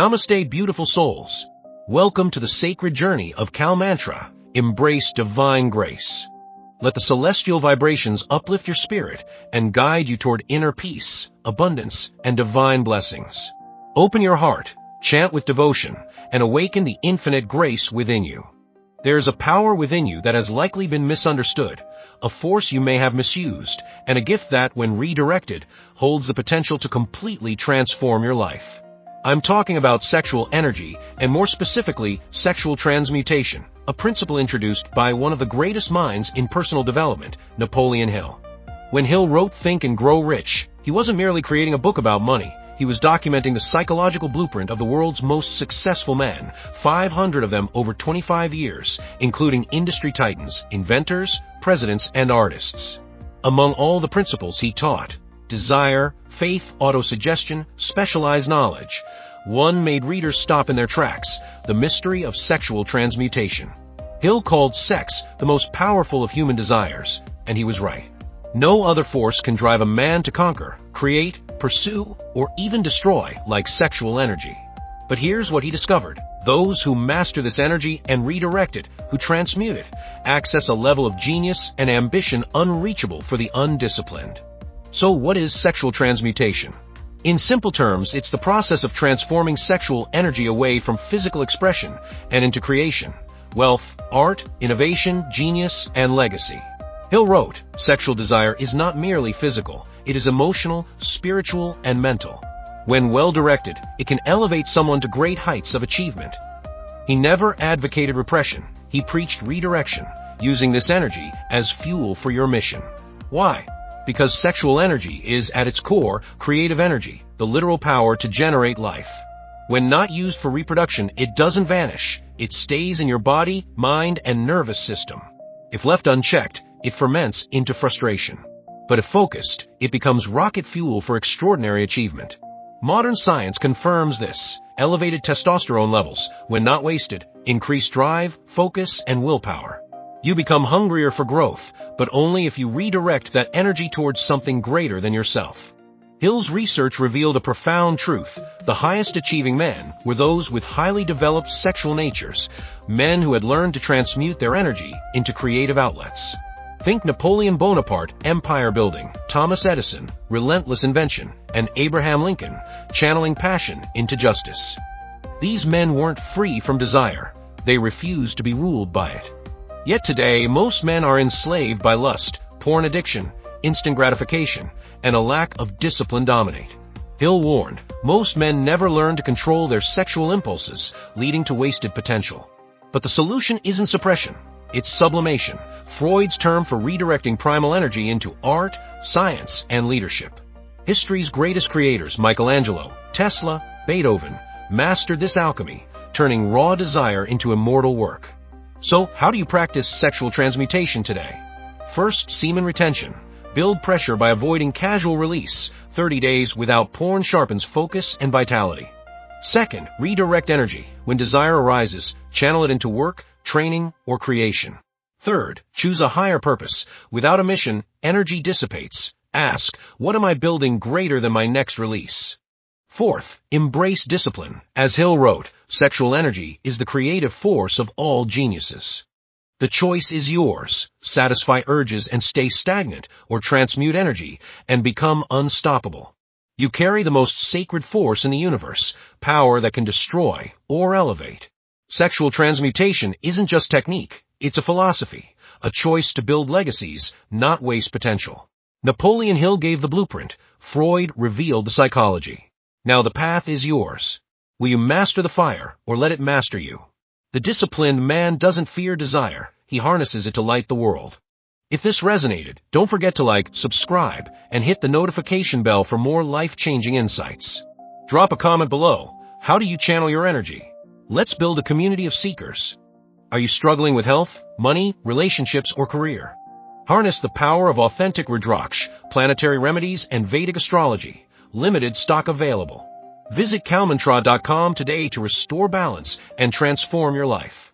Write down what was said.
Namaste, beautiful souls. Welcome to the sacred journey of Kal Mantra. Embrace divine grace. Let the celestial vibrations uplift your spirit and guide you toward inner peace, abundance, and divine blessings. Open your heart, chant with devotion, and awaken the infinite grace within you. There is a power within you that has likely been misunderstood, a force you may have misused, and a gift that, when redirected, holds the potential to completely transform your life. I'm talking about sexual energy, and more specifically, sexual transmutation, a principle introduced by one of the greatest minds in personal development, Napoleon Hill. When Hill wrote Think and Grow Rich, he wasn't merely creating a book about money. He was documenting the psychological blueprint of the world's most successful men, 500 of them over 25 years, including industry titans, inventors, presidents, and artists. Among all the principles he taught, desire, faith, autosuggestion, specialized knowledge, one made readers stop in their tracks: the mystery of sexual transmutation. Hill called sex the most powerful of human desires, and he was right. No other force can drive a man to conquer, create, pursue, or even destroy like sexual energy. But here's what he discovered. Those who master this energy and redirect it, who transmute it, access a level of genius and ambition unreachable for the undisciplined. So what is sexual transmutation? In simple terms, it's the process of transforming sexual energy away from physical expression and into creation, wealth, art, innovation, genius, and legacy. Hill wrote, sexual desire is not merely physical, it is emotional, spiritual, and mental. When well directed, it can elevate someone to great heights of achievement. He never advocated repression, he preached redirection, using this energy as fuel for your mission. Why? Because sexual energy is, at its core, creative energy, the literal power to generate life. When not used for reproduction, it doesn't vanish, it stays in your body, mind, and nervous system. If left unchecked, it ferments into frustration. But if focused, it becomes rocket fuel for extraordinary achievement. Modern science confirms this. Elevated testosterone levels, when not wasted, increase drive, focus, and willpower. You become hungrier for growth, but only if you redirect that energy towards something greater than yourself. Hill's research revealed a profound truth. The highest achieving men were those with highly developed sexual natures, men who had learned to transmute their energy into creative outlets. Think Napoleon Bonaparte, empire building, Thomas Edison, relentless invention, and Abraham Lincoln, channeling passion into justice. These men weren't free from desire. They refused to be ruled by it. Yet today, most men are enslaved by lust, porn addiction, instant gratification, and a lack of discipline dominate. Hill warned, most men never learn to control their sexual impulses, leading to wasted potential. But the solution isn't suppression. It's sublimation, Freud's term for redirecting primal energy into art, science, and leadership. History's greatest creators, Michelangelo, Tesla, Beethoven, mastered this alchemy, turning raw desire into immortal work. So, how do you practice sexual transmutation today? First, semen retention. Build pressure by avoiding casual release. 30 days without porn sharpens focus and vitality. Second, redirect energy. When desire arises, channel it into work, training, or creation. Third, choose a higher purpose. Without a mission, energy dissipates. Ask, what am I building greater than my next release? Fourth, embrace discipline. As Hill wrote, sexual energy is the creative force of all geniuses. The choice is yours. Satisfy urges and stay stagnant, or transmute energy and become unstoppable. You carry the most sacred force in the universe, power that can destroy or elevate. Sexual transmutation isn't just technique, it's a philosophy, a choice to build legacies, not waste potential. Napoleon Hill gave the blueprint, Freud revealed the psychology. Now the path is yours. Will you master the fire, or let it master you? The disciplined man doesn't fear desire, he harnesses it to light the world. If this resonated, don't forget to like, subscribe, and hit the notification bell for more life-changing insights. Drop a comment below. How do you channel your energy? Let's build a community of seekers. Are you struggling with health, money, relationships, or career? Harness the power of authentic Rudraksh, planetary remedies, and Vedic astrology. Limited stock available. Visit kalmantra.com today to restore balance and transform your life.